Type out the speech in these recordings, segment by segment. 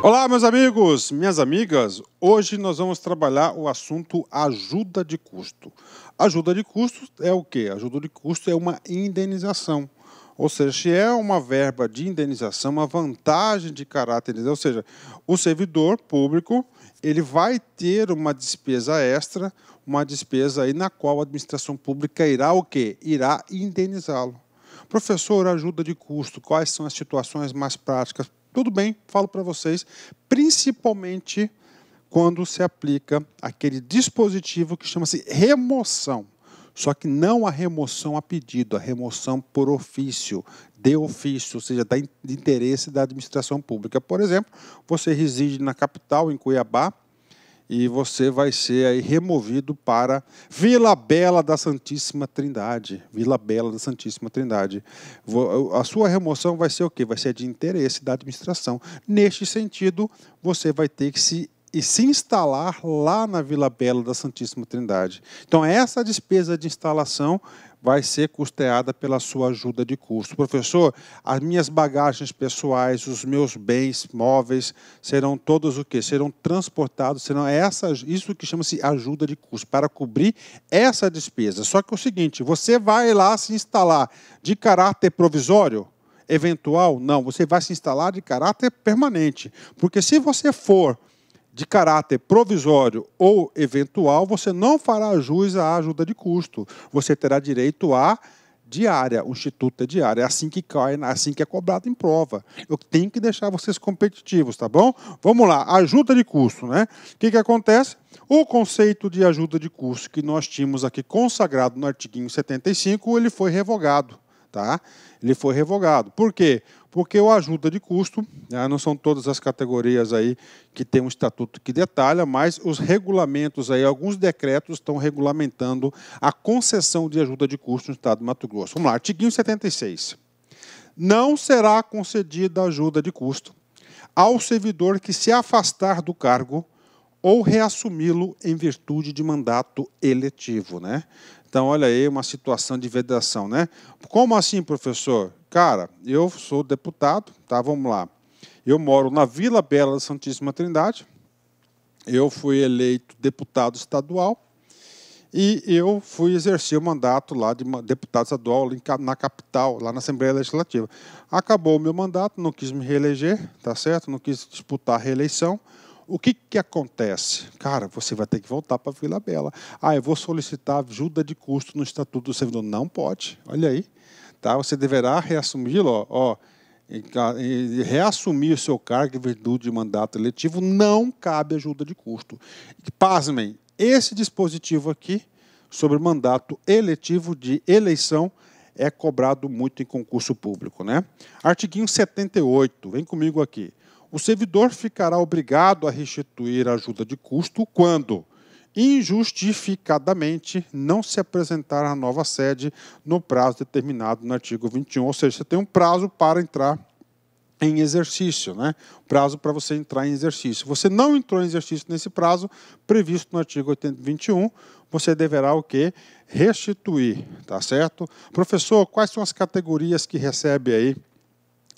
Olá, meus amigos, minhas amigas. Hoje nós vamos trabalhar o assunto ajuda de custo. Ajuda de custo é o quê? Ajuda de custo é uma indenização. Ou seja, se é uma verba de indenização, uma vantagem de caráter, ou seja, o servidor público ele vai ter uma despesa extra, uma despesa aí na qual a administração pública irá o quê? Irá indenizá-lo. Professor, ajuda de custo, quais são as situações mais práticas? Tudo bem, falo para vocês, principalmente quando se aplica aquele dispositivo que chama-se remoção. Só que não a remoção a pedido, a remoção por ofício, de ofício, ou seja, de interesse da administração pública. Por exemplo, você reside na capital, em Cuiabá, e você vai ser aí removido para Vila Bela da Santíssima Trindade. Vila Bela da Santíssima Trindade. A sua remoção vai ser o quê? Vai ser de interesse da administração. Neste sentido, você vai ter que se instalar lá na Vila Bela da Santíssima Trindade. Então, essa despesa de instalação vai ser custeada pela sua ajuda de custo. Professor, as minhas bagagens pessoais, os meus bens móveis, serão todos o quê? Serão transportados, serão isso que chama-se ajuda de custo, para cobrir essa despesa. Só que é o seguinte, você vai lá se instalar de caráter provisório? Eventual? Não, você vai se instalar de caráter permanente. Porque se você for de caráter provisório ou eventual, você não fará jus à ajuda de custo. Você terá direito à diária, o instituto é diária. É assim que cai, assim que é cobrado em prova. Eu tenho que deixar vocês competitivos, tá bom? Vamos lá, ajuda de custo, né? O que acontece? O conceito de ajuda de custo que nós tínhamos aqui consagrado no artigo 75, ele foi revogado. Tá? Ele foi revogado. Por quê? Porque o ajuda de custo, não são todas as categorias aí que tem um estatuto que detalha, mas os regulamentos aí, alguns decretos estão regulamentando a concessão de ajuda de custo no estado de Mato Grosso. Vamos lá, artigo 76. Não será concedida ajuda de custo ao servidor que se afastar do cargo ou reassumi-lo em virtude de mandato eletivo, né? Então, olha aí uma situação de vedação, né? Como assim, professor? Cara, eu sou deputado, tá? Vamos lá. Eu moro na Vila Bela da Santíssima Trindade, eu fui eleito deputado estadual e eu fui exercer o mandato lá de deputado estadual na capital, lá na Assembleia Legislativa. Acabou o meu mandato, não quis me reeleger, tá certo? Não quis disputar a reeleição. O que acontece? Cara, você vai ter que voltar para Vila Bela. Ah, eu vou solicitar ajuda de custo no Estatuto do Servidor. Não pode, olha aí. Tá? Você deverá reassumi-lo, reassumir o seu cargo em virtude de mandato eletivo, não cabe ajuda de custo. E, pasmem, esse dispositivo aqui, sobre mandato eletivo de eleição, é cobrado muito em concurso público, né? Artigo 78, vem comigo aqui. O servidor ficará obrigado a restituir a ajuda de custo quando injustificadamente não se apresentar à nova sede no prazo determinado no artigo 21. Ou seja, você tem um prazo para entrar em exercício, né? Prazo para você entrar em exercício. Você não entrou em exercício nesse prazo previsto no artigo 21, você deverá o quê? Restituir, tá certo? Professor, quais são as categorias que recebe aí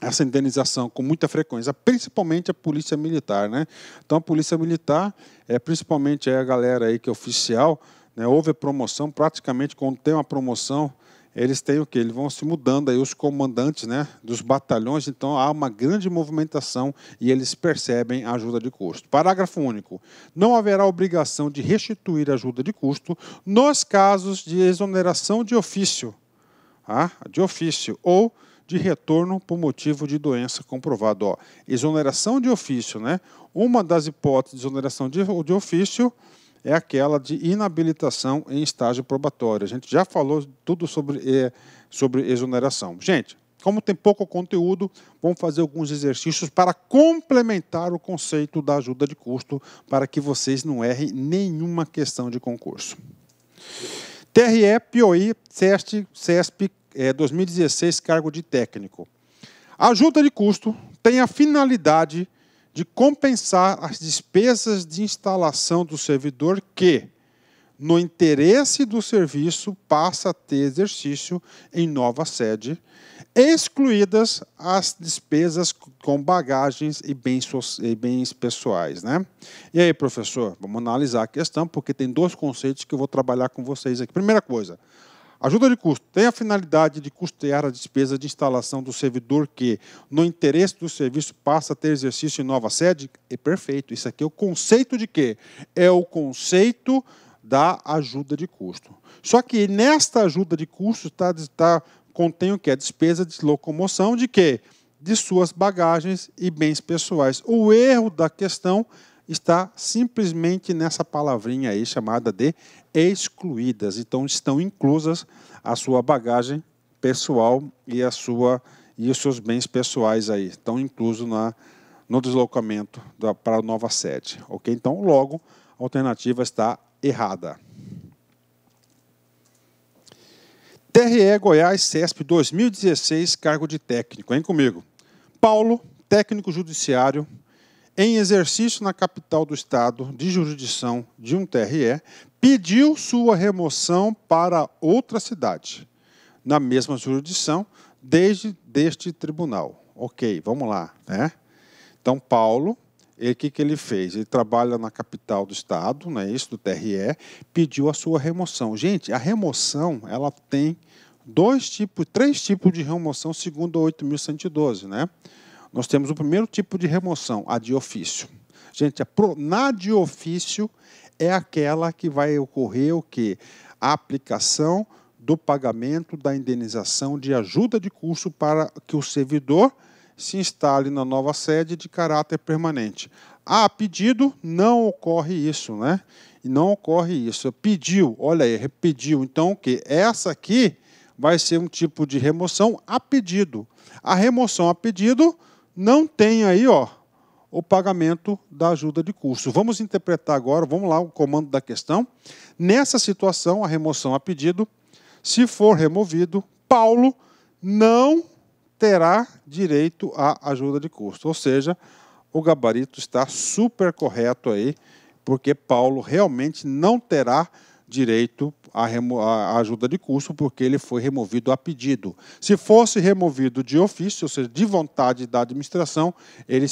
essa indenização com muita frequência, principalmente a polícia militar, né? Então, a polícia militar, principalmente a galera aí que é oficial, né, houve a promoção, praticamente quando tem uma promoção, eles têm o quê? Eles vão se mudando aí, os comandantes, né, dos batalhões, então há uma grande movimentação e eles percebem a ajuda de custo. Parágrafo único. Não haverá obrigação de restituir a ajuda de custo nos casos de exoneração de ofício, ou de retorno por motivo de doença comprovado. Ó, exoneração de ofício, né? Uma das hipóteses de exoneração de ofício é aquela de inabilitação em estágio probatório. A gente já falou tudo sobre exoneração. Gente, como tem pouco conteúdo, vamos fazer alguns exercícios para complementar o conceito da ajuda de custo, para que vocês não errem nenhuma questão de concurso. TRE, POI, CESP, 2016, cargo de técnico. A ajuda de custo tem a finalidade de compensar as despesas de instalação do servidor que, no interesse do serviço, passa a ter exercício em nova sede, excluídas as despesas com bagagens e bens pessoais, né? E aí, professor, vamos analisar a questão, porque tem dois conceitos que eu vou trabalhar com vocês aqui. Primeira coisa, ajuda de custo tem a finalidade de custear a despesa de instalação do servidor que, no interesse do serviço, passa a ter exercício em nova sede? É perfeito. Isso aqui é o conceito de quê? É o conceito da ajuda de custo. Só que nesta ajuda de custo contém o que? A despesa de locomoção de quê? De suas bagagens e bens pessoais. O erro da questão está simplesmente nessa palavrinha aí chamada de excluídas. Então, estão inclusas a sua bagagem pessoal e os seus bens pessoais aí. Estão inclusos no deslocamento para a nova sede. Ok? Então, logo, a alternativa está errada. TRE Goiás CESP 2016, cargo de técnico. Vem comigo. Paulo, técnico judiciário, em exercício na capital do estado de jurisdição de um TRE, pediu sua remoção para outra cidade, na mesma jurisdição, deste tribunal. Ok, vamos lá, né? Então, Paulo, o que ele fez? Ele trabalha na capital do estado, né, isso, do TRE, pediu a sua remoção. Gente, a remoção, ela tem três tipos de remoção segundo a 8.112, né? Nós temos o primeiro tipo de remoção, a de ofício. Gente, na de ofício é aquela que vai ocorrer o quê? A aplicação do pagamento da indenização de ajuda de custo para que o servidor se instale na nova sede de caráter permanente. A pedido, não ocorre isso, né? E não ocorre isso. Pediu, olha aí, pediu. Então, o quê? Essa aqui vai ser um tipo de remoção a pedido. A remoção a pedido não tem aí, ó, o pagamento da ajuda de custo. Vamos interpretar agora, vamos lá, o comando da questão. Nessa situação, a remoção a pedido, se for removido, Paulo não terá direito à ajuda de custo. Ou seja, o gabarito está super correto aí, porque Paulo realmente não terá direito à ajuda de custo, porque ele foi removido a pedido. Se fosse removido de ofício, ou seja, de vontade da administração, ele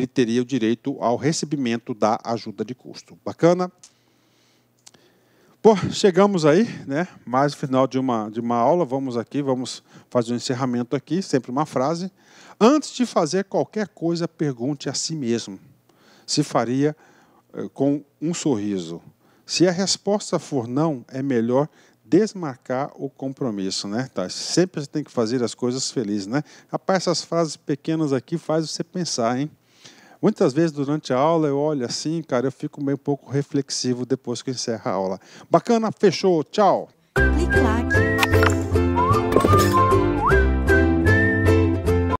teria o direito ao recebimento da ajuda de custo. Bacana? Pô, chegamos aí, né? Mais no final de uma aula, vamos fazer um encerramento aqui, sempre uma frase. Antes de fazer qualquer coisa, pergunte a si mesmo se faria com um sorriso. Se a resposta for não, é melhor desmarcar o compromisso, né? Tá? Sempre você tem que fazer as coisas felizes, né? Rapaz, essas frases pequenas aqui fazem você pensar, hein? Muitas vezes durante a aula eu olho assim, cara, eu fico meio pouco reflexivo depois que eu encerro a aula. Bacana, fechou, tchau! Clique lá.